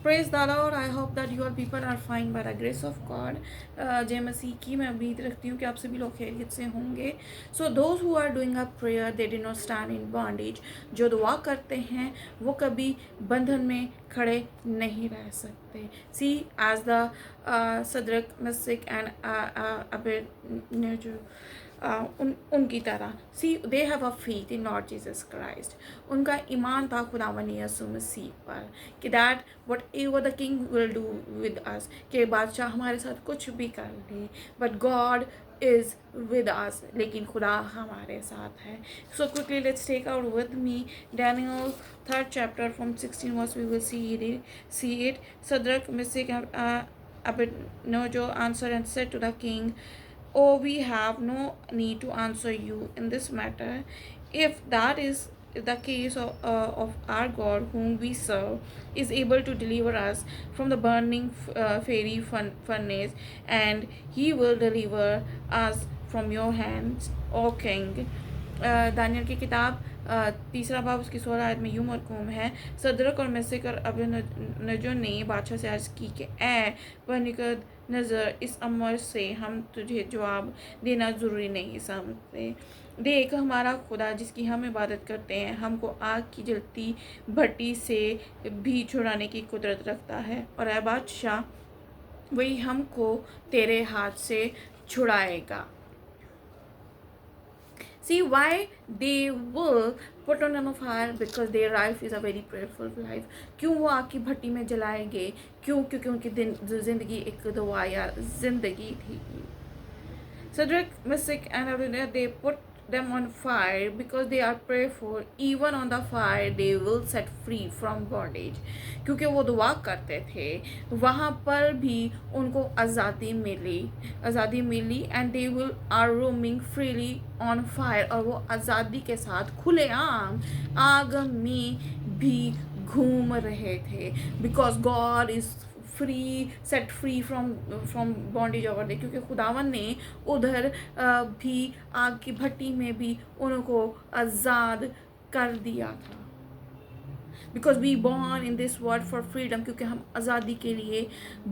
Praise the Lord. I hope that you all people are fine by the grace of God. जय मसीह की मैं उम्मीद रखती हूँ कि आप सभी लोग खैरियत से होंगे. So those who are doing a prayer, they did not stand in bondage. जो दुआ करते हैं वो कभी बंधन में खड़े नहीं रह सकते. See, as the Sadrak, Meshach and Abednego, उनकी तरह see they have a faith in Lord Jesus Christ. उनका ईमान था खुदावन यीशु मसीह पर कि that whatever the king will do with us, कि बादशाह हमारे साथ कुछ भी कर ले, but God is with us, लेकिन खुदा हमारे साथ है. So quickly let's take out with me Daniel 3rd chapter from 16 verse. We will see it. Shadrach, Meshach, Abednego answered and said to the king, "Oh, we have no need to answer you in this matter. If that is the case of our God, whom we serve, is able to deliver us from the burning fiery furnace, and he will deliver us from your hands, O king." दानियल की किताब तीसरा बाब उसकी 16 आयत में यूं मरकूम है, सदरक और मेशक और अबेदनगो ने बादशाह से अर्ज़ की कि ए नज़र, इस अमर से हम तुझे जवाब देना ज़रूरी नहीं समझते. देख, हमारा खुदा जिसकी हम इबादत करते हैं हमको आग की जलती भट्टी से भी छुड़ाने की कुदरत रखता है, और ए बादशाह वही हमको तेरे हाथ से छुड़ाएगा. See why they will put on a fire, because their life is a very prayerful life. क्यों वो आग की भट्टी में जलाएंगे? क्यों? क्योंकि उनकी ज़िंदगी एक दुआ या ज़िंदगी थी. Shadrach, Meshach and Abednego, they put them on fire because they are prayerful. Even on the fire they will set free from bondage. क्योंकि वो दुआ करते थे, वहाँ पर भी उनको आज़ादी मिली and they will are roaming freely on fire. और वो आज़ादी के साथ खुलेआम आग में भी घूम रहे थे, because God is set free from bondage over they, क्योंकि खुदावन ने उधर भी आग की भट्टी में भी उनको आज़ाद कर दिया था. Because we born in this world for freedom, क्योंकि हम आज़ादी के लिए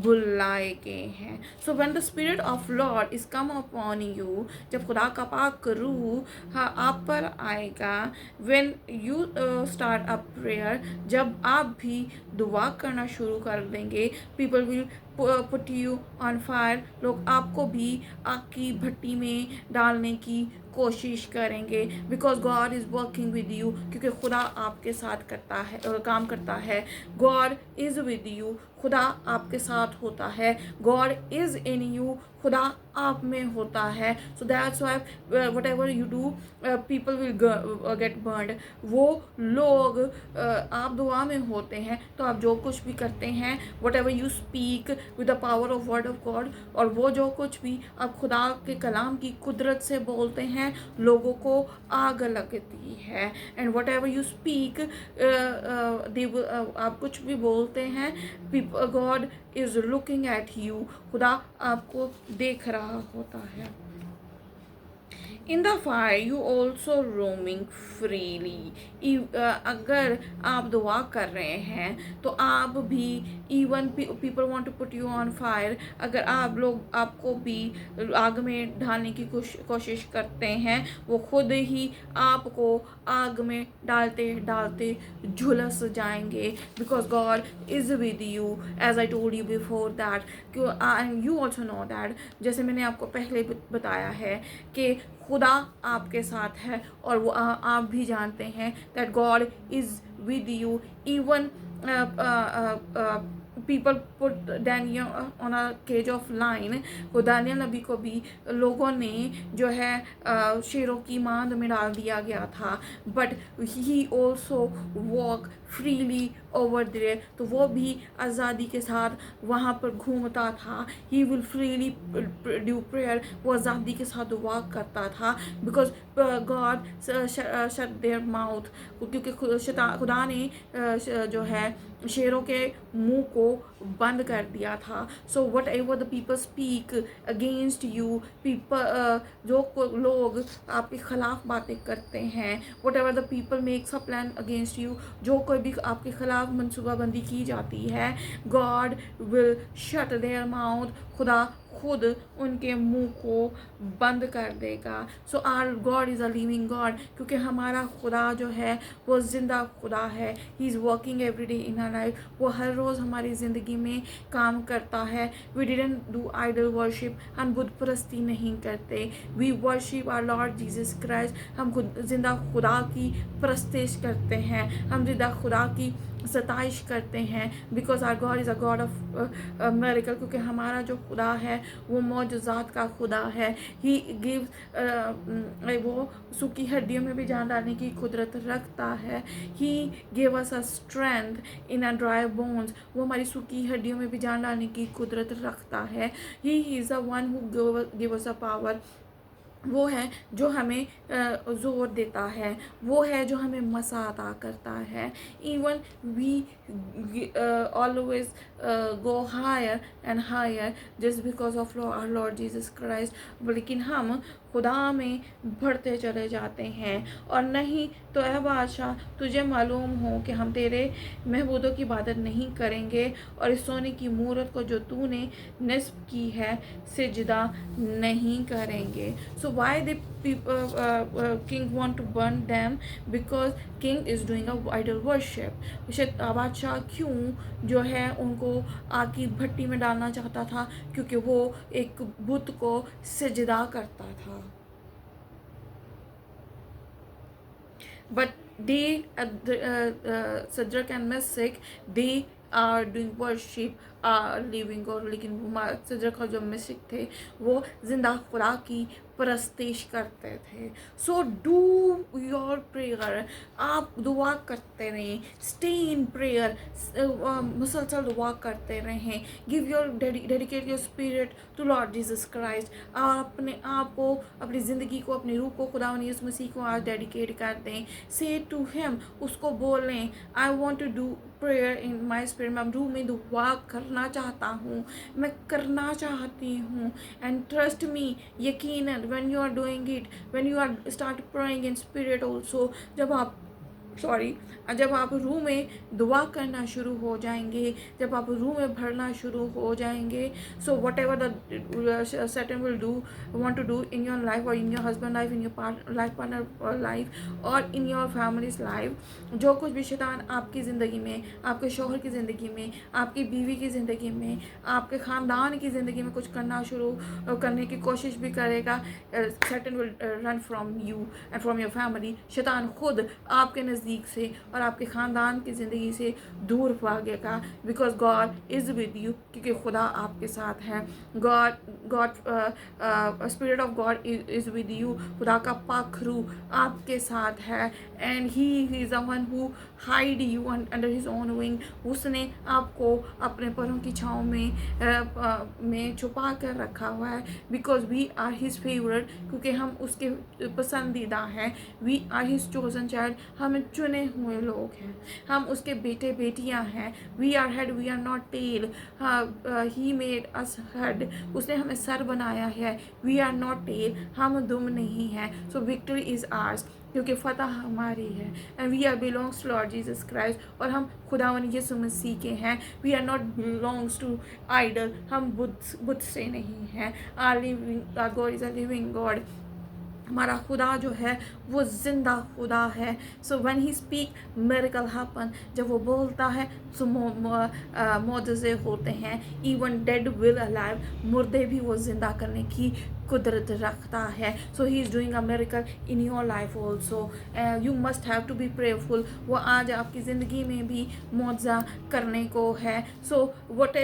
बुलाए गए हैं. So when the spirit of Lord is come upon you, जब खुदा का पाक रूह आप पर आएगा, when you start a prayer, जब आप भी दुआ करना शुरू कर देंगे, people will put you on fire, लोग आपको भी आग की भट्टी में डालने की कोशिश करेंगे. Because God is working with you, क्योंकि खुदा आपके साथ काम करता है. गॉड इज़ विद यू, खुदा आपके साथ होता है. गॉड इज़ इन यू, खुदा आप में होता है. So that's why what ever you do people will get burned. वो लोग आप दुआ में होते हैं तो आप जो कुछ भी करते हैं, whatever you speak with the power of word of God, और वो जो कुछ भी आप खुदा के कलाम की कुदरत से बोलते हैं, लोगों को आग लगती है. And whatever you speak, आप कुछ भी बोलते हैं, God is looking at you, खुदा आपको देख रहा होता है. In the fire you also roaming freely. अगर आप दुआ कर रहे हैं तो आप भी, even people want to put you on fire, अगर आप लोग आपको भी आग में डालने की कोशिश करते हैं, वो खुद ही आपको आग में डालते डालते झुलस जाएंगे. Because God is with you, as I told you before that, you also know that, जैसे मैंने आपको पहले बताया है कि खुदा आपके साथ है, और वो आप भी जानते हैं that God is with you. Even people put Daniel on a cage of lion. वो दानियल नबी को भी लोगों ने जो है शेरों की मांद में डाल दिया गया था, but he also walk freely over there. तो वो भी आज़ादी के साथ वहाँ पर घूमता था. He will freely do prayer, वो आज़ादी के साथ दुआ करता था. Because God shut their mouth, क्योंकि खुदा ने जो है शेरों के मुंह को बंद कर दिया था. So whatever the people speak against you, people लोग आपके खिलाफ बातें करते हैं, whatever the people makes a plan against you, जो कोई भी आपके खिलाफ मनसूबाबंदी की जाती है, God will shut their mouth, खुदा खुद उनके मुंह को बंद कर देगा. So our God is a living God, क्योंकि हमारा खुदा जो है वो ज़िंदा खुदा है. He is working every day in our life. वो हर रोज़ हमारी ज़िंदगी में काम करता है. We didn't do idol worship, हम बुत परस्ती नहीं करते. We worship our Lord Jesus Christ, हम खुद जिंदा खुदा की परस्तिश करते हैं, हम जिंदा खुदा की सताइश करते हैं. Because our God is a God of miracle, क्योंकि हमारा जो खुदा है वो मौजज़ात का खुदा है. ही गिव्स, वो सूखी हड्डियों में भी जान डालने की कुदरत रखता है. He give us a strength in a dry bones, वो हमारी सूखी हड्डियों में भी जान डालने की कुदरत रखता है. He is a one who give us a power, वो है जो हमें ज़ोर देता है, वो है जो हमें मसा अता करता है. Even we always go higher and higher just because of our Lord Jesus Christ. लेकिन हम खुदा में बढ़ते चले जाते हैं. और नहीं तो ऐ बादशाह, तुझे मालूम हो कि हम तेरे महबूदों की इबादत नहीं करेंगे और इस सोने की मूरत को जो तूने नस्ब की है सिजदा नहीं करेंगे. So why the people king want to burn them? Because king is doing a idol worship. बादशाह क्यों जो है उनको आग की भट्टी में डालना चाहता था? क्योंकि वो एक बुत को सजदा करता था. But they, Shadrach and Meshach, they are doing worship, living God. लेकिन सदरक और जो मिश्क थे वो जिंदा खुदा की परस्तिश करते थे. सो डू योर प्रेयर, आप दुआ करते रहें. स्टे इन प्रेयर, मुसलसल दुआ करते रहें. Give your dedicate your spirit to Lord Jesus Christ. आप अपने आप को, अपनी ज़िंदगी को, अपनी रूह को खुदा यीशु मसीह को आज डेडिकेट कर दें. से टू हिम, उसको बोलें, I want to do prayer in my spirit. मैं रूह में दुआ करना चाहता हूँ, मैं करना चाहती हूँ. एंड ट्रस्ट मी, यकीनन when you are doing it, when you are start praying in spirit also, जब आप रूह में दुआ करना शुरू हो जाएंगे, जब आप रूह में भरना शुरू हो जाएंगे, सो whatever the Satan will do, want to do in your life or in your husband life, in your life partner life और in your family's life, जो कुछ भी शैतान आपकी ज़िंदगी में, आपके शौहर की ज़िंदगी में, आपकी बीवी की ज़िंदगी में, आपके ख़ानदान की ज़िंदगी में कुछ करना शुरू करने की कोशिश भी करेगा, Satan will run from you and from your family. शैतान खुद आपके नज़दीक से और आपके ख़ानदान की ज़िंदगी से दूर भागेगा. Because God is with you, क्योंकि खुदा आपके साथ है. God spirit of God is with you. खुदा का पाक रूह आपके साथ है. And he is the one who hide you under his own wing. उसने आपको अपने परों की छाँव में छुपा कर रखा हुआ है. Because we are his favourite, क्योंकि हम उसके पसंदीदा हैं. We are his chosen child, हम चुने हुए लोग हैं, हम उसके बेटे बेटियां हैं. We are head, we are not tail. He made us head, उसने हमें सर बनाया है. वी आर नॉट टेल, हम दुम नहीं हैं. सो विक्ट्री इज़ आर्स, क्योंकि फ़तह हमारी है. And we are belongs to Lord Jesus Christ, और हम खुदावन यीशु मसीह के हैं. We are not belongs to idol, हम बुद्ध से नहीं हैं. Our God is a living God. हमारा खुदा जो है वो ज़िंदा खुदा है. So when he speak miracle happen, जब वो बोलता है तो मौजज़े होते हैं. इवन डेड विल अलाइव, मुर्दे भी वो ज़िंदा करने की कुदरत रखता है. So he is doing a miracle in your life also. You must have to be prayerful. वो आज आपकी ज़िंदगी में भी मौजा करने को है. So what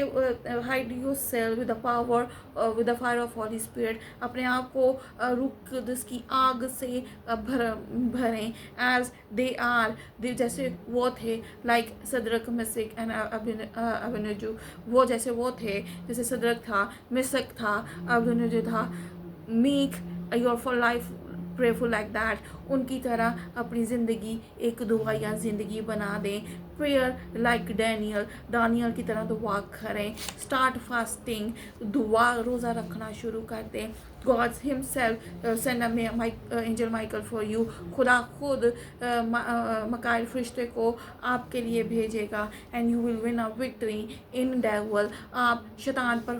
hide yourself with the power, with the fire of Holy Spirit. अपने आप को रूह कुदस की आग से भरें. एज दे आर, जैसे वो थे, लाइक सदरक मिशक एंड अबेदनगो. वो जैसे वो थे, जैसे सदरक था, मिशक था, अबेदनगो था. Make your for life prayerful like that. उनकी तरह अपनी ज़िंदगी एक दुआया ज़िंदगी बना दें. प्रेयर लाइक दानियल की तरह दुआ करें, स्टार्ट फास्टिंग, दुआ रोज़ा रखना शुरू कर दें। God himself send angel Michael for you, खुदा खुद मकाइल फरिश्ते को आपके लिए भेजेगा, and you will win a victory in devil, आप शैतान पर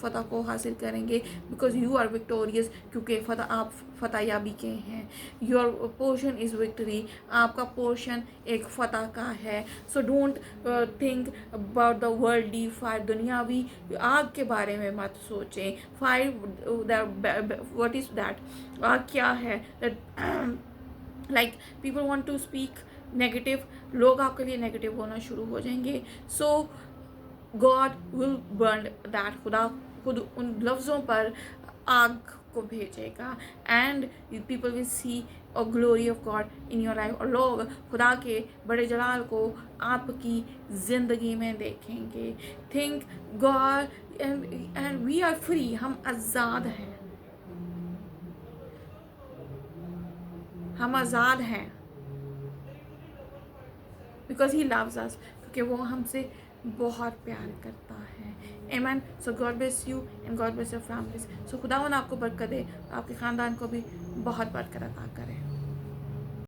फतह को हासिल करेंगे, बिकॉज यू आर विक्टोरियस, क्योंकि आप फतह याबी के हैं। योर पोर्शन इज़ विक्ट्री, आपका पोर्शन एक फतह का है। So don't think about the worldly fire, दुनियावी आग के बारे में मत सोचें। फायर व्हाट इज़ दैट, आग क्या है? That like people want to speak negative, लोग आपके लिए नेगेटिव बोलना शुरू हो जाएंगे। So God will burn that, खुदा खुद उन लफ्ज़ों पर आग को भेजेगा, एंड पीपल विल सी और glory of God in your life, और लोग खुदा के बड़े जलाल को आपकी ज़िंदगी में देखेंगे। Think God and we are free, हम आज़ाद हैं, हम आज़ाद हैं, बिकॉज ही लव्स अस, क्योंकि वो हमसे बहुत प्यार करता है। Amen. So God bless you and God bless your families. So खुदावन आपको बरकत दे, आपके ख़ानदान को भी बहुत बरकत अता करे।